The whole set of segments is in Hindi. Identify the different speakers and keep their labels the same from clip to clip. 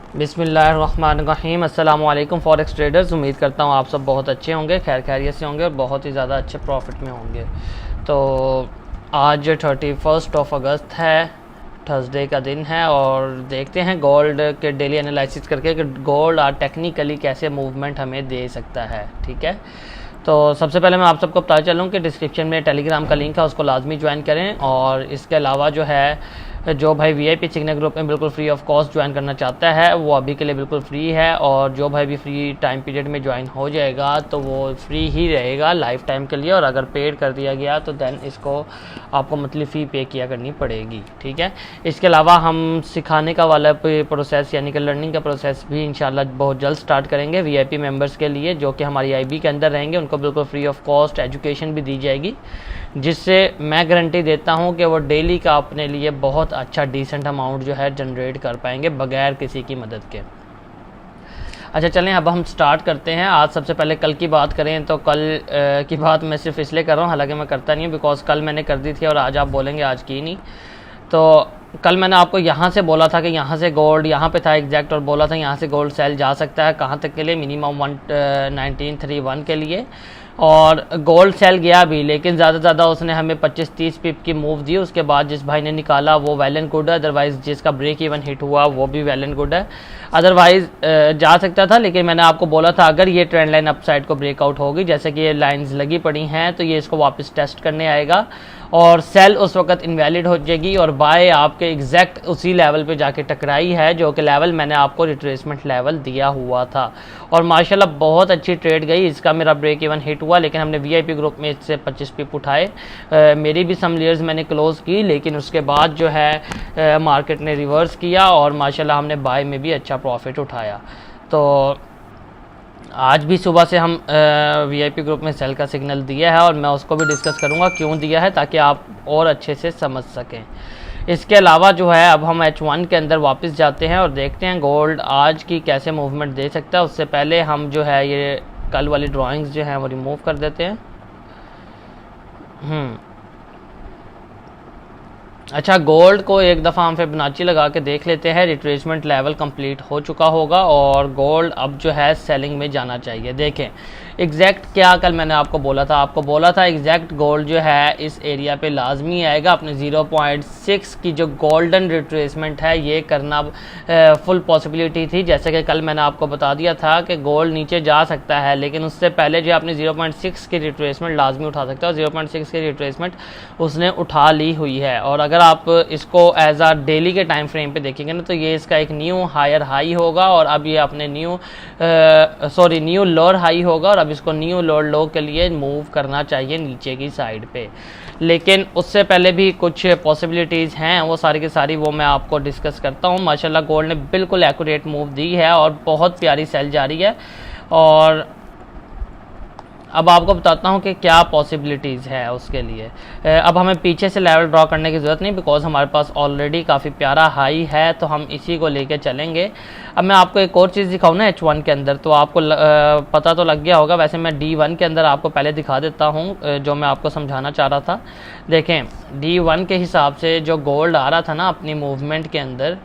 Speaker 1: बिस्मिल्लाहिर्रहमानिर्रहीम। अस्सलाम वालेकुम फॉरेक्स ट्रेडर्स। उम्मीद करता हूँ आप सब बहुत अच्छे होंगे, खैर खैरियत से होंगे और बहुत ही ज़्यादा अच्छे प्रॉफिट में होंगे। तो आज 31 अगस्त है, थर्सडे का दिन है और देखते हैं गोल्ड के डेली एनालिसिस करके कि गोल्ड आज टेक्निकली कैसे मूवमेंट हमें दे सकता है। ठीक है, तो सबसे पहले मैं आप सबको बता चलूँ कि डिस्क्रिप्शन में टेलीग्राम का लिंक है, उसको लाजमी ज्वाइन करें। और इसके अलावा जो है जो भाई वीआईपी सिग्नल ग्रुप में बिल्कुल फ्री ऑफ कॉस्ट ज्वाइन करना चाहता है वो अभी के लिए बिल्कुल फ्री है, और जो भाई भी फ्री टाइम पीरियड में ज्वाइन हो जाएगा तो वो फ्री ही रहेगा लाइफ टाइम के लिए, और अगर पेड कर दिया गया तो देन इसको आपको मंथली फ़ी पे किया करनी पड़ेगी। ठीक है, इसके अलावा हम सिखाने का वाला प्रोसेस यानी कि लर्निंग का प्रोसेस भी इंशाल्लाह बहुत जल्द स्टार्ट करेंगे वीआईपी मेंबर्स के लिए, जो कि हमारी आईबी के अंदर रहेंगे। उनको बिल्कुल फ्री ऑफ कॉस्ट एजुकेशन भी दी जाएगी, जिससे मैं गारंटी देता हूं कि वो डेली का अपने लिए बहुत अच्छा डिसेंट अमाउंट जो है जनरेट कर पाएंगे बगैर किसी की मदद के। अच्छा चलें, अब हम स्टार्ट करते हैं। आज सबसे पहले कल की बात करें तो कल की बात मैं सिर्फ इसलिए कर रहा हूँ, हालांकि मैं करता नहीं हूँ, बिकॉज कल मैंने कर दी थी और आज आप बोलेंगे आज की नहीं। तो कल मैंने आपको यहाँ से बोला था कि यहाँ से गोल्ड यहाँ पे था एग्जैक्ट, और बोला था यहाँ से गोल्ड सेल जा सकता है कहाँ तक के लिए, मिनिमम 1931 के लिए, और गोल्ड सेल गया भी, लेकिन ज़्यादा से ज़्यादा उसने हमें 25-30 पिप की मूव दी। उसके बाद जिस भाई ने निकाला वो वेल एंड गुड है, अदरवाइज़ जिसका ब्रेक इवन हिट हुआ वो भी वेल एंड गुड है। अदरवाइज़ जा सकता था, लेकिन मैंने आपको बोला था अगर ये ट्रेंड लाइन अपसाइड को ब्रेकआउट होगी, जैसे कि ये लाइंस लगी पड़ी हैं, तो ये इसको वापस टेस्ट करने आएगा और सेल उस वक्त इनवैलिड हो जाएगी और बाय आपके एग्जैक्ट उसी लेवल पे जाके टकराई है, जो कि लेवल मैंने आपको रिट्रेसमेंट लेवल दिया हुआ था। और माशाल्लाह बहुत अच्छी ट्रेड गई, इसका मेरा ब्रेक इवन हिट हुआ, लेकिन हमने वीआईपी ग्रुप में इससे 25 पिप उठाए। मेरी भी सम लेयर्स मैंने क्लोज़ की, लेकिन उसके बाद जो है मार्केट ने रिवर्स किया और माशाल्लाह हमने बाय में भी अच्छा प्रॉफिट उठाया। तो आज भी सुबह से हम वीआईपी ग्रुप में सेल का सिग्नल दिया है और मैं उसको भी डिस्कस करूंगा क्यों दिया है, ताकि आप और अच्छे से समझ सकें। इसके अलावा जो है अब हम H1 के अंदर वापस जाते हैं और देखते हैं गोल्ड आज की कैसे मूवमेंट दे सकता है। उससे पहले हम जो है ये कल वाली ड्राइंग्स जो हैं वो रिमूव कर देते हैं। अच्छा, गोल्ड को एक दफ़ा हम फिबोनाची लगा के देख लेते हैं। रिट्रेसमेंट लेवल कंप्लीट हो चुका होगा और गोल्ड अब जो है सेलिंग में जाना चाहिए। देखें एग्जैक्ट क्या कल मैंने आपको बोला था एग्जैक्ट गोल्ड जो है इस एरिया पे लाजमी आएगा। अपने 0.6 की जो गोल्डन रिट्रेसमेंट है ये करना फुल पॉसिबिलिटी थी, जैसे कि कल मैंने आपको बता दिया था कि गोल्ड नीचे जा सकता है, लेकिन उससे पहले जो अपनी 0.6 की रिट्रेसमेंट लाजमी उठा सकता है। 0.6 की रिट्रेसमेंट उसने उठा ली हुई है, और अगर आप इसको एज आ डेली के टाइम फ्रेम पे देखेंगे ना तो ये इसका एक न्यू हायर हाई होगा, और अब ये अपने न्यू लोअर हाई होगा, और अब इसको न्यू लोअर लो के लिए मूव करना चाहिए नीचे की साइड पे। लेकिन उससे पहले भी कुछ पॉसिबिलिटीज़ हैं, वो सारी की सारी वो मैं आपको डिस्कस करता हूँ। माशाल्लाह गोल्ड ने बिल्कुल एक्यूरेट मूव दी है और बहुत प्यारी सेल जा रही है। और अब आपको बताता हूँ कि क्या पॉसिबिलिटीज़ है उसके लिए। अब हमें पीछे से लेवल ड्रॉ करने की ज़रूरत नहीं, बिकॉज हमारे पास ऑलरेडी काफ़ी प्यारा हाई है, तो हम इसी को लेके चलेंगे। अब मैं आपको एक और चीज़ दिखाऊँ ना H1 के अंदर, तो आपको पता तो लग गया होगा। वैसे मैं D1 के अंदर आपको पहले दिखा देता हूँ जो मैं आपको समझाना चाह रहा था। देखें D1 के हिसाब से जो गोल्ड आ रहा था ना अपनी मूवमेंट के अंदर,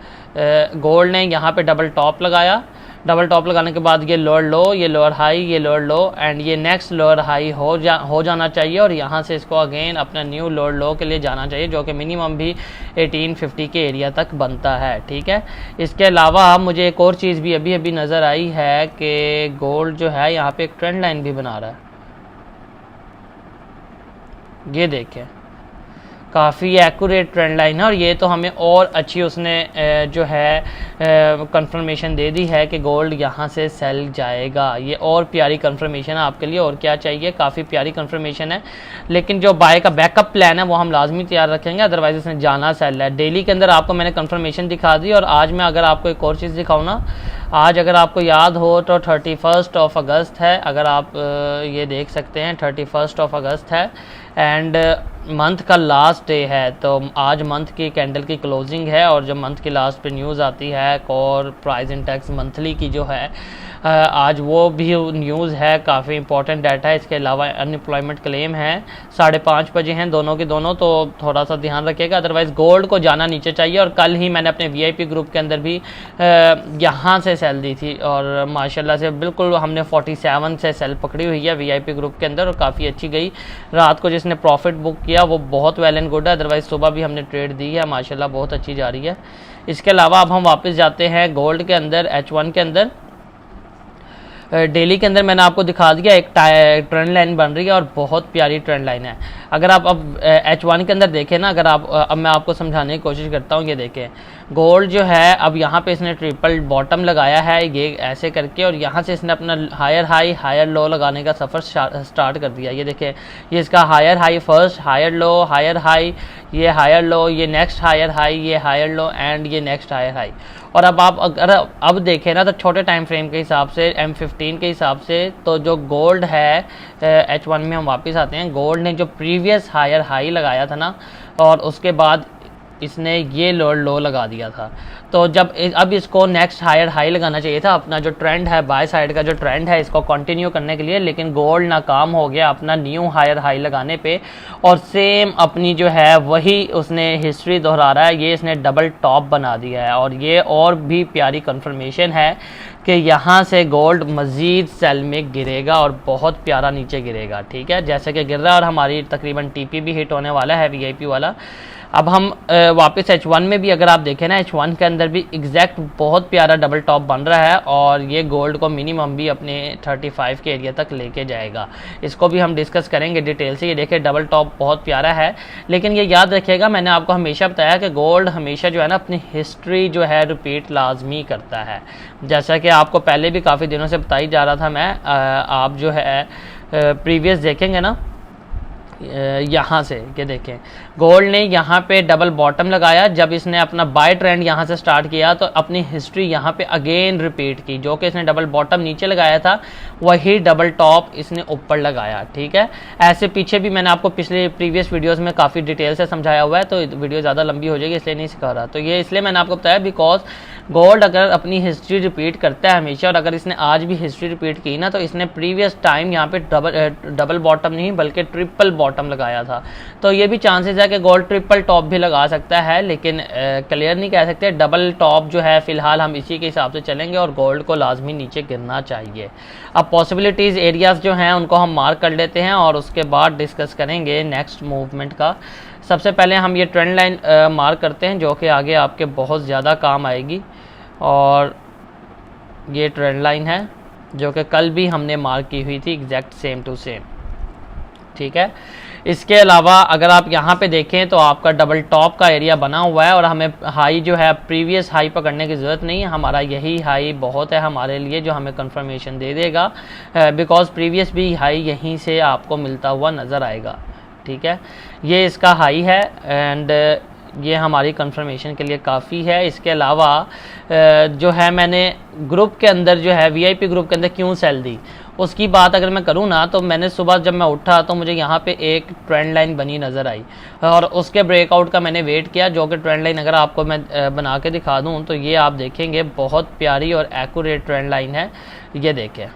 Speaker 1: गोल्ड ने यहाँ पे डबल टॉप लगाया। डबल टॉप लगाने के बाद ये लोअर लो, ये लोअर हाई, ये लोअर लो, एंड ये नेक्स्ट लोअर हाई हो जाना चाहिए, और यहाँ से इसको अगेन अपना न्यू लोअर लो के लिए जाना चाहिए, जो कि मिनिमम भी 1850 के एरिया तक बनता है। ठीक है, इसके अलावा मुझे एक और चीज़ भी अभी नज़र आई है कि गोल्ड जो है यहाँ पे एक ट्रेंड लाइन भी बना रहा है। ये देखें काफ़ी एक्यूरेट ट्रेंड लाइन है, और ये तो हमें और अच्छी उसने जो है कंफर्मेशन दे दी है कि गोल्ड यहाँ से सेल जाएगा। ये और प्यारी कंफर्मेशन है आपके लिए, और क्या चाहिए, काफ़ी प्यारी कंफर्मेशन है। लेकिन जो बाय का बैकअप प्लान है वो हम लाजमी तैयार रखेंगे, अदरवाइज इसने जाना सेल है। डेली के अंदर आपको मैंने कंफर्मेशन दिखा दी, और आज मैं अगर आपको एक और चीज़ दिखाऊँ ना, आज अगर आपको याद हो तो 31 अगस्त है, अगर आप ये देख सकते हैं 31 अगस्त है एंड मंथ का लास्ट डे है। तो आज मंथ की कैंडल की क्लोजिंग है और जब मंथ की लास्ट पे न्यूज़ आती है कोर प्राइस इंडेक्स मंथली की जो है आज वो भी न्यूज़ है, काफ़ी इंपॉर्टेंट डाटा है। इसके अलावा अनएम्प्लॉयमेंट क्लेम है 5:30 बजे हैं दोनों के दोनों, तो थोड़ा सा ध्यान रखिएगा, अदरवाइज़ गोल्ड को जाना नीचे चाहिए। और कल ही मैंने अपने वीआईपी ग्रुप के अंदर भी यहाँ से सेल दी थी और माशाल्लाह से बिल्कुल हमने 47 से सेल पकड़ी हुई है वीआईपी ग्रुप के अंदर और काफ़ी अच्छी गई। रात को जिसने प्रॉफिट बुक किया वो बहुत वेल एंड गुड है, अदरवाइज़ सुबह भी हमने ट्रेड दी है, माशाल्लाह बहुत अच्छी जा रही है। इसके अलावा अब हम वापस जाते हैं गोल्ड के अंदर, H1 के अंदर। डेली के अंदर मैंने आपको दिखा दिया एक ट्रेंड लाइन बन रही है और बहुत प्यारी ट्रेंड लाइन है। अगर आप अब H1 के अंदर देखें ना, अगर आप अब मैं आपको समझाने की कोशिश करता हूँ, ये देखें गोल्ड जो है अब यहाँ पे इसने ट्रिपल बॉटम लगाया है ये ऐसे करके और यहाँ से इसने अपना हायर हाई हायर लो लगाने का सफ़र स्टार्ट कर दिया। ये देखें, ये इसका higher high first, higher low, higher high, ये हायर लो, ये नेक्स्ट हायर हाई, ये हायर लो एंड ये नेक्स्ट हायर हाई। और अब आप अगर अब देखें ना तो छोटे टाइम फ्रेम के हिसाब से M15 के हिसाब से तो जो गोल्ड है H1 में हम वापस आते हैं, गोल्ड ने जो प्रीवियस हायर हाई लगाया था ना और उसके बाद इसने ये लो लगा दिया था, तो जब अब इसको नेक्स्ट हायर हाई लगाना चाहिए था। अपना जो ट्रेंड है बाय साइड का जो ट्रेंड है इसको कंटिन्यू करने के लिए, लेकिन गोल्ड नाकाम हो गया अपना न्यू हायर हाई लगाने पे और सेम अपनी जो है वही उसने हिस्ट्री दोहरा रहा है। ये इसने डबल टॉप बना दिया है और ये और भी प्यारी कंफर्मेशन है कि यहाँ से गोल्ड मज़ीद सेल में गिरेगा और बहुत प्यारा नीचे गिरेगा। ठीक है, जैसे कि गिर रहा है और हमारी तकरीबन टीपी भी हिट होने वाला है वीआईपी वाला। अब हम वापस H1 में भी अगर आप देखें ना, H1 के अंदर भी एग्जैक्ट बहुत प्यारा डबल टॉप बन रहा है और ये गोल्ड को मिनिमम भी अपने 35 के एरिया तक लेके जाएगा। इसको भी हम डिस्कस करेंगे डिटेल से। ये देखिए डबल टॉप बहुत प्यारा है, लेकिन ये याद रखिएगा मैंने आपको हमेशा बताया कि गोल्ड हमेशा जो है ना अपनी हिस्ट्री जो है रिपीट लाजमी करता है, जैसा कि आपको पहले भी काफ़ी दिनों से बताई जा रहा था मैं। आप जो है प्रीवियस देखेंगे ना यहाँ से, ये देखें गोल्ड ने यहाँ पे डबल बॉटम लगाया, जब इसने अपना बाय ट्रेंड यहाँ से स्टार्ट किया तो अपनी हिस्ट्री यहाँ पे अगेन रिपीट की। जो कि इसने डबल बॉटम नीचे लगाया था वही डबल टॉप इसने ऊपर लगाया। ठीक है, ऐसे पीछे भी मैंने आपको पिछले प्रीवियस वीडियोस में काफ़ी डिटेल से समझाया हुआ है, तो वीडियो ज़्यादा लंबी हो जाएगी इसलिए नहीं सिखा रहा। तो ये इसलिए मैंने आपको बताया बिकॉज गोल्ड अगर अपनी हिस्ट्री रिपीट करता है हमेशा, और अगर इसने आज भी हिस्ट्री रिपीट की ना तो इसने प्रीवियस टाइम यहाँ पे डबल बॉटम नहीं बल्कि ट्रिपल बॉटम लगाया था। तो ये भी चांसेस है कि गोल्ड ट्रिपल टॉप भी लगा सकता है, लेकिन क्लियर नहीं कह सकते। डबल टॉप जो है फिलहाल हम इसी के हिसाब से चलेंगे और गोल्ड को लाजमी नीचे गिरना चाहिए। अब पॉसिबिलिटीज़ एरियाज जो हैं उनको हम मार्क कर लेते हैं और उसके बाद डिस्कस करेंगे नेक्स्ट मूवमेंट का। सबसे पहले हम ये ट्रेंड लाइन मार्क करते हैं जो कि आगे आपके बहुत ज़्यादा काम आएगी, और ये ट्रेंड लाइन है जो कि कल भी हमने मार्क की हुई थी एग्जैक्ट सेम टू सेम। ठीक है, इसके अलावा अगर आप यहाँ पे देखें तो आपका डबल टॉप का एरिया बना हुआ है और हमें हाई जो है प्रीवियस हाई पकड़ने की ज़रूरत नहीं है, हमारा यही हाई बहुत है हमारे लिए जो हमें कंफर्मेशन दे देगा, बिकॉज प्रीवियस भी हाई यहीं से आपको मिलता हुआ नज़र आएगा। ठीक है, ये इसका हाई है एंड ये हमारी कंफर्मेशन के लिए काफ़ी है। इसके अलावा जो है मैंने ग्रुप के अंदर जो है वीआईपी ग्रुप के अंदर क्यों सेल दी उसकी बात अगर मैं करूँ ना, तो मैंने सुबह जब मैं उठा तो मुझे यहाँ पे एक ट्रेंड लाइन बनी नज़र आई और उसके ब्रेकआउट का मैंने वेट किया, जो कि ट्रेंड लाइन अगर आपको मैं बना के दिखा दूँ तो ये आप देखेंगे बहुत प्यारी और एक्यूरेट ट्रेंड लाइन है। ये देखें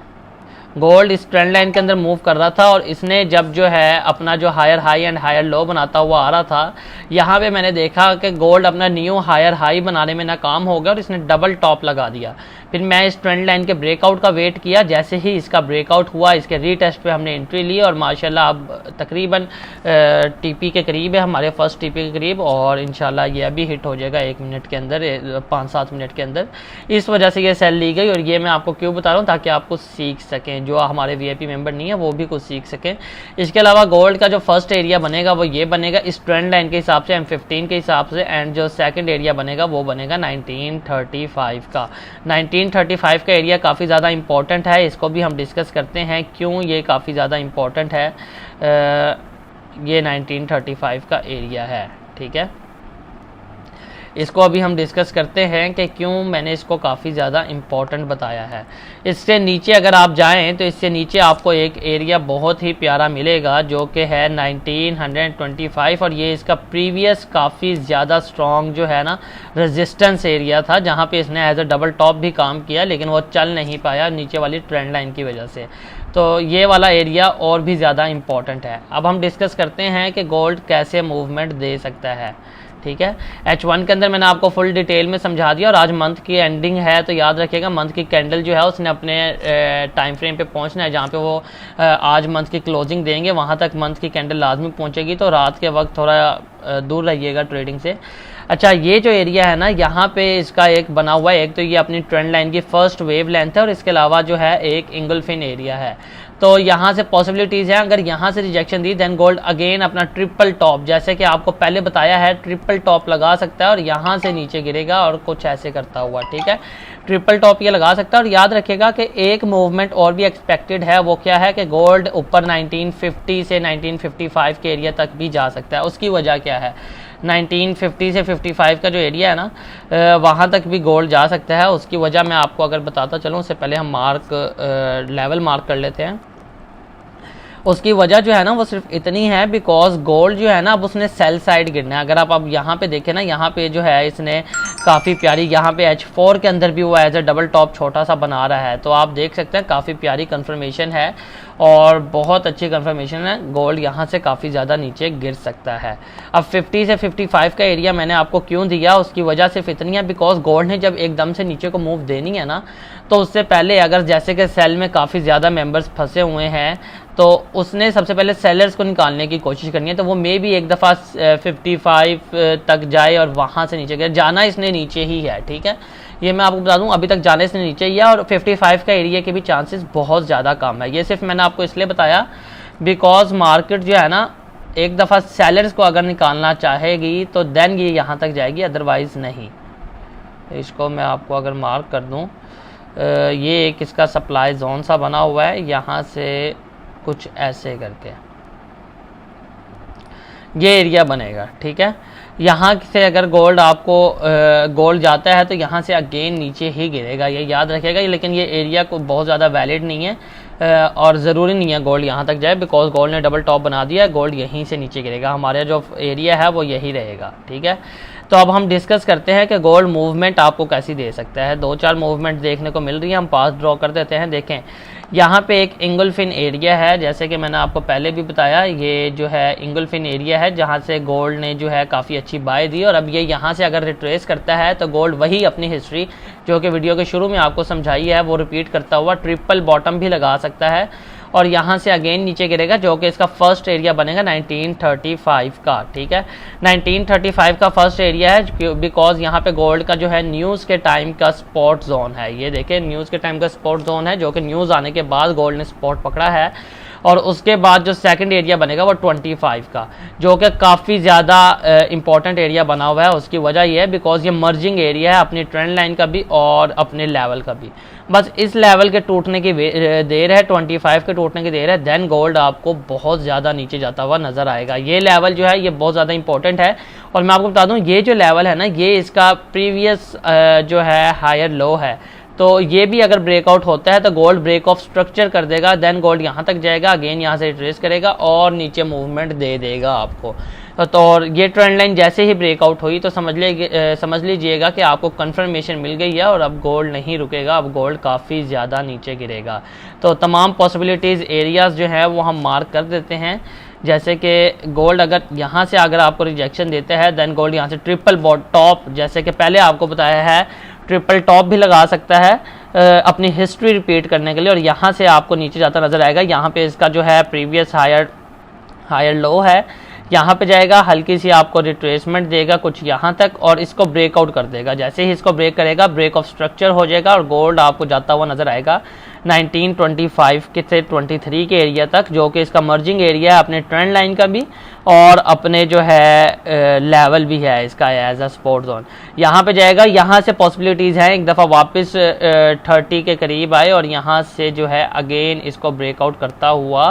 Speaker 1: गोल्ड इस ट्रेंड लाइन के अंदर मूव कर रहा था और इसने जब जो है अपना जो higher high and higher low बनाता हुआ आ रहा था, यहाँ पे मैंने देखा कि गोल्ड अपना न्यू हायर हाई बनाने में नाकाम हो गया और इसने डबल टॉप लगा दिया। फिर मैं इस ट्रेंड लाइन के ब्रेकआउट का वेट किया, जैसे ही इसका ब्रेकआउट हुआ इसके रीटेस्ट पे हमने एंट्री ली और माशाल्लाह अब तकरीबन टीपी के करीब है, हमारे फर्स्ट टीपी के करीब, और इंशाल्लाह ये अभी हिट हो जाएगा 1 मिनट के अंदर, 5-7 मिनट के अंदर। इस वजह से ये सेल ली गई और ये मैं आपको क्यों बता रहा हूँ ताकि आप कुछ सीख सकें, जो हमारे वीआईपी मेंबर नहीं है वो भी कुछ सीख सकें। इसके अलावा गोल्ड का जो फर्स्ट एरिया बनेगा वो ये बनेगा इस ट्रेंड लाइन के हिसाब से M15 के हिसाब से, एंड जो सेकंड एरिया बनेगा वो बनेगा 1935 का। 1935 का एरिया काफ़ी ज़्यादा इंपॉर्टेंट है, इसको भी हम डिस्कस करते हैं क्यों ये काफ़ी ज़्यादा इंपॉर्टेंट है। ये 1935 का एरिया है। ठीक है, इसको अभी हम डिस्कस करते हैं कि क्यों मैंने इसको काफ़ी ज़्यादा इम्पॉर्टेंट बताया है। इससे नीचे अगर आप जाएं तो इससे नीचे आपको एक एरिया बहुत ही प्यारा मिलेगा जो कि है 1925, और ये इसका प्रीवियस काफ़ी ज़्यादा स्ट्रॉन्ग जो है ना रेजिस्टेंस एरिया था, जहाँ पे इसने एज अ डबल टॉप भी काम किया, लेकिन वो चल नहीं पाया नीचे वाली ट्रेंड लाइन की वजह से। तो ये वाला एरिया और भी ज़्यादा इम्पॉर्टेंट है। अब हम डिस्कस करते हैं कि गोल्ड कैसे मूवमेंट दे सकता है। ठीक है, H1 के अंदर मैंने आपको फुल डिटेल में समझा दिया, और आज मंथ की एंडिंग है तो याद रखिएगा मंथ की कैंडल जो है उसने अपने टाइम फ्रेम पे पहुंचना है, जहाँ पे वो आज मंथ की क्लोजिंग देंगे वहाँ तक मंथ की कैंडल लाजमी पहुंचेगी। तो रात के वक्त थोड़ा दूर रहिएगा ट्रेडिंग से। अच्छा, ये जो एरिया है ना यहाँ पे इसका एक बना हुआ है, एक तो ये अपनी ट्रेंड लाइन की फर्स्ट वेव लेंथ है, और इसके अलावा जो है एक इंगल्फिन एरिया है। तो यहाँ से पॉसिबिलिटीज़ हैं, अगर यहाँ से रिजेक्शन दी देन गोल्ड अगेन अपना ट्रिपल टॉप, जैसे कि आपको पहले बताया है, ट्रिपल टॉप लगा सकता है और यहाँ से नीचे गिरेगा और कुछ ऐसे करता हुआ। ठीक है, ट्रिपल टॉप ये लगा सकता है। और याद रखिएगा कि एक मूवमेंट और भी एक्सपेक्टेड है, वो क्या है कि गोल्ड ऊपर 1950 से 1955 के एरिया तक भी जा सकता है। उसकी वजह क्या है, 1950 से 55 का जो एरिया है ना वहाँ तक भी गोल्ड जा सकता है। उसकी वजह मैं आपको अगर बताता चलूँ, उससे पहले हम लेवल मार्क कर लेते हैं। उसकी वजह जो है ना वो सिर्फ इतनी है बिकॉज गोल्ड जो है ना अब उसने सेल साइड गिरना है। अगर आप अब यहाँ पे देखें ना, यहाँ पे जो है इसने काफ़ी प्यारी, यहाँ पे H4 के अंदर भी वो एज ए डबल टॉप छोटा सा बना रहा है, तो आप देख सकते हैं काफ़ी प्यारी कंफर्मेशन है और बहुत अच्छी कंफर्मेशन है। गोल्ड यहाँ से काफ़ी ज़्यादा नीचे गिर सकता है। अब 50 से 55 का एरिया मैंने आपको क्यों दिया, उसकी वजह सिर्फ इतनी है बिकॉज गोल्ड ने जब एकदम से नीचे को मूव देनी है ना, तो उससे पहले अगर जैसे कि सेल में काफ़ी ज़्यादा मेंबर्स फंसे हुए हैं तो उसने सबसे पहले सेलर्स को निकालने की कोशिश करनी है। तो वो मे भी एक दफ़ा 55 तक जाए और वहाँ से नीचे गिरे। जाना इसने नीचे ही है, ठीक है, ये मैं आपको बता दूं, अभी तक जाने इसने नीचे ही है, और 55 का एरिया के भी चांसेस बहुत ज़्यादा कम है। ये सिर्फ मैंने आपको इसलिए बताया बिकॉज मार्केट जो है ना एक दफ़ा सेलर्स को अगर निकालना चाहेगी तो देन ये यहाँ तक जाएगी, अदरवाइज़ नहीं। इसको मैं आपको अगर मार्क कर दूँ, ये एक इसका सप्लाई जोन सा बना हुआ है, यहाँ से कुछ ऐसे करके ये एरिया बनेगा। ठीक है, यहाँ से अगर गोल्ड आपको गोल्ड जाता है तो यहाँ से अगेन नीचे ही गिरेगा, ये याद रखिएगा। लेकिन ये एरिया को बहुत ज़्यादा वैलिड नहीं है और ज़रूरी नहीं है गोल्ड यहाँ तक जाए बिकॉज गोल्ड ने डबल टॉप बना दिया है। गोल्ड यहीं से नीचे गिरेगा, हमारा जो एरिया है वो यही रहेगा। ठीक है, तो अब हम डिस्कस करते हैं कि गोल्ड मूवमेंट आपको कैसी दे सकता है। 2-4 मूवमेंट देखने को मिल रही है, हम पास ड्रॉ कर देते हैं। देखें, यहाँ पे एक इंगल्फिन एरिया है, जैसे कि मैंने आपको पहले भी बताया, ये जो है इंगल्फिन एरिया है जहाँ से गोल्ड ने जो है काफ़ी अच्छी बाय दी, और अब ये यहाँ से अगर रिट्रेस करता है तो गोल्ड वही अपनी हिस्ट्री जो कि वीडियो के शुरू में आपको समझाई है वो रिपीट करता हुआ ट्रिपल बॉटम भी लगा सकता है, और यहाँ से अगेन नीचे गिरेगा, जो कि इसका फर्स्ट एरिया बनेगा 1935 का। ठीक है, 1935 का फर्स्ट एरिया है बिकॉज यहाँ पे गोल्ड का जो है न्यूज़ के टाइम का स्पॉट जोन है। ये देखें, न्यूज़ के टाइम का स्पॉट जोन है, जो कि न्यूज़ आने के बाद गोल्ड ने स्पॉट पकड़ा है। और उसके बाद जो सेकंड एरिया बनेगा वो 25 का, जो कि काफ़ी ज़्यादा इंपॉर्टेंट एरिया बना हुआ है। उसकी वजह यह है बिकॉज ये मर्जिंग एरिया है अपनी ट्रेंड लाइन का भी और अपने लेवल का भी। बस इस लेवल के टूटने की देर है, 25 के टूटने की देर है, देन गोल्ड आपको बहुत ज़्यादा नीचे जाता हुआ नज़र आएगा। ये लेवल जो है ये बहुत ज़्यादा इंपॉर्टेंट है, और मैं आपको बता दूँ ये जो लेवल है ना ये इसका प्रीवियस जो है हायर लो है, तो ये भी अगर ब्रेकआउट होता है तो गोल्ड ब्रेक ऑफ स्ट्रक्चर कर देगा, देन गोल्ड यहाँ तक जाएगा, अगेन यहाँ से ट्रेस करेगा और नीचे मूवमेंट दे देगा आपको। तो और ये ट्रेंड लाइन जैसे ही ब्रेकआउट हुई तो समझ लीजिएगा कि आपको कंफर्मेशन मिल गई है और अब गोल्ड नहीं रुकेगा, अब गोल्ड काफ़ी ज़्यादा नीचे गिरेगा। तो तमाम पॉसिबिलिटीज़ एरियाज़ जो है वो हम मार्क कर देते हैं, जैसे कि गोल्ड अगर यहाँ से अगर आपको रिजेक्शन देते हैं देन गोल्ड यहाँ से ट्रिपल टॉप, जैसे कि पहले आपको बताया है, ट्रिपल टॉप भी लगा सकता है अपनी हिस्ट्री रिपीट करने के लिए, और यहाँ से आपको नीचे जाता नजर आएगा। यहाँ पे इसका जो है प्रीवियस हायर लो है, यहाँ पे जाएगा, हल्की सी आपको रिट्रेसमेंट देगा कुछ यहाँ तक और इसको ब्रेकआउट कर देगा। जैसे ही इसको ब्रेक करेगा ब्रेक ऑफ स्ट्रक्चर हो जाएगा और गोल्ड आपको जाता हुआ नजर आएगा 1925 के से 23 के एरिया तक, जो कि इसका मर्जिंग एरिया है अपने ट्रेंड लाइन का भी और अपने जो है लेवल भी है इसका एज अ सपोर्ट जोन। यहाँ पे जाएगा, यहाँ से पॉसिबिलिटीज़ हैं एक दफ़ा वापस 30 के करीब आए और यहाँ से जो है अगेन इसको ब्रेकआउट करता हुआ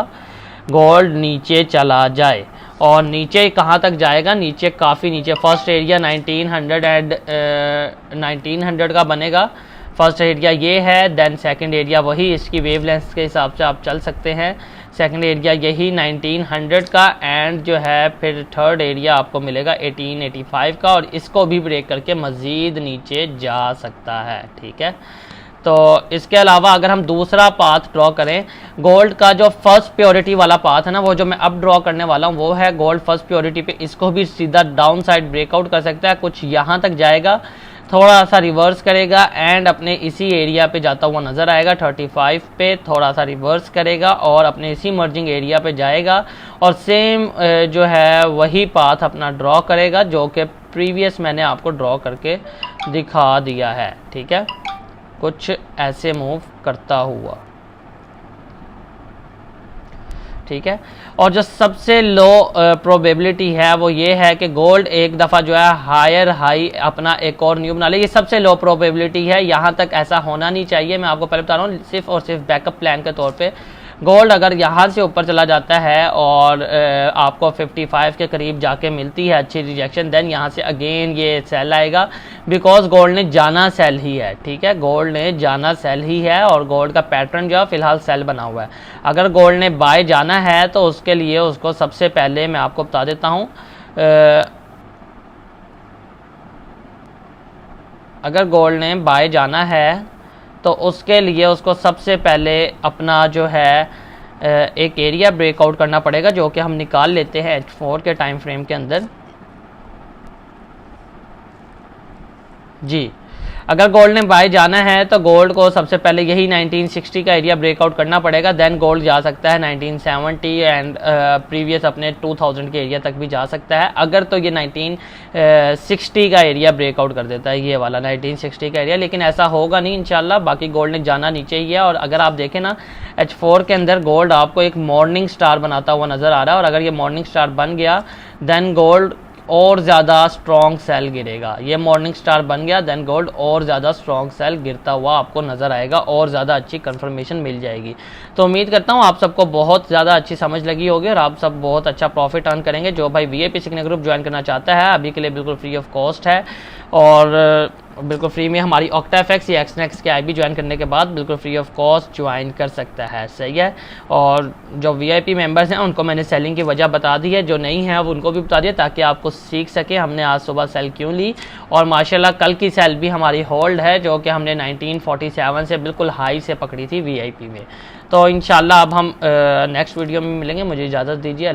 Speaker 1: गोल्ड नीचे चला जाए। और नीचे कहाँ तक जाएगा, नीचे काफ़ी नीचे। फर्स्ट एरिया 1900 का बनेगा, फर्स्ट एरिया ये है। देन सेकंड एरिया वही, इसकी वेवलेंथ के हिसाब से आप चल सकते हैं। सेकंड एरिया यही 1900 का, एंड जो है फिर थर्ड एरिया आपको मिलेगा 1885 का, और इसको भी ब्रेक करके मज़ीद नीचे जा सकता है। ठीक है, तो इसके अलावा अगर हम दूसरा पाथ ड्रॉ करें, गोल्ड का जो फर्स्ट प्योरिटी वाला पाथ है ना, वो जो मैं अब ड्रॉ करने वाला हूँ वो है गोल्ड फर्स्ट प्योरिटी पे। इसको भी सीधा डाउन साइड ब्रेकआउट कर सकता है, कुछ यहाँ तक जाएगा, थोड़ा सा रिवर्स करेगा एंड अपने इसी एरिया पे जाता हुआ नज़र आएगा 35 पे, थोड़ा सा रिवर्स करेगा और अपने इसी मर्जिंग एरिया पे जाएगा, और सेम जो है वही पाथ अपना ड्रॉ करेगा जो कि प्रीवियस मैंने आपको ड्रॉ करके दिखा दिया है। ठीक है, कुछ ऐसे मूव करता हुआ। ठीक है, और जो सबसे लो प्रोबेबिलिटी है वो ये है कि गोल्ड एक दफ़ा जो है हायर हाई अपना एक और न्यू बना ले। ये सबसे लो प्रोबेबिलिटी है, यहाँ तक ऐसा होना नहीं चाहिए। मैं आपको पहले बता रहा हूँ, सिर्फ और सिर्फ बैकअप प्लान के तौर पे गोल्ड अगर यहाँ से ऊपर चला जाता है और आपको 55 के करीब जाके मिलती है अच्छी रिजेक्शन, देन यहाँ से अगेन ये सेल आएगा, बिकॉज गोल्ड ने जाना सेल ही है। ठीक है, गोल्ड ने जाना सेल ही है, और गोल्ड का पैटर्न जो है फिलहाल सेल बना हुआ है। अगर गोल्ड ने बाय जाना है तो उसके लिए उसको सबसे पहले मैं आपको बता देता हूँ, अगर गोल्ड ने बाय जाना है तो उसके लिए उसको सबसे पहले अपना जो है एक एरिया ब्रेकआउट करना पड़ेगा, जो कि हम निकाल लेते हैं H4 के टाइम फ्रेम के अंदर। जी, अगर गोल्ड ने बाय जाना है तो गोल्ड को सबसे पहले यही 1960 का एरिया ब्रेकआउट करना पड़ेगा, देन गोल्ड जा सकता है 1970 एंड प्रीवियस अपने 2000 के एरिया तक भी जा सकता है, अगर तो ये 1960 का एरिया ब्रेकआउट कर देता है, ये वाला 1960 का एरिया। लेकिन ऐसा होगा नहीं इंशाल्लाह, बाकी गोल्ड ने जाना नीचे ही है। और अगर आप देखें ना, H4 के अंदर गोल्ड आपको एक मॉर्निंग स्टार बनाता हुआ नज़र आ रहा है, और अगर ये मॉर्निंग स्टार बन गया देन गोल्ड और ज़्यादा स्ट्रॉन्ग सेल गिरेगा। ये मॉर्निंग स्टार बन गया देन गोल्ड और ज़्यादा स्ट्रॉन्ग सेल गिरता हुआ आपको नज़र आएगा, और ज़्यादा अच्छी कंफर्मेशन मिल जाएगी। तो उम्मीद करता हूँ आप सबको बहुत ज़्यादा अच्छी समझ लगी होगी और आप सब बहुत अच्छा प्रॉफिट अर्न करेंगे। जो भाई VIP सीखने ग्रुप ज्वाइन करना चाहता है, अभी के लिए बिल्कुल फ्री ऑफ कॉस्ट है, और बिल्कुल फ्री में हमारी OctaFX या XNext के IB ज्वाइन करने के बाद बिल्कुल फ्री ऑफ कॉस्ट ज्वाइन कर सकता है। सही है, और जो VIP मेंबर्स हैं उनको मैंने सेलिंग की वजह बता दी है, जो नहीं है अब उनको भी बता दिया, ताकि आपको सीख सके हमने आज सुबह सेल क्यों ली। और माशाल्लाह कल की सेल भी हमारी होल्ड है, जो कि हमने 1947 से बिल्कुल हाई से पकड़ी थी VIP में। तो इंशाल्लाह अब हम नेक्स्ट वीडियो में मिलेंगे, मुझे इजाज़त दीजिए।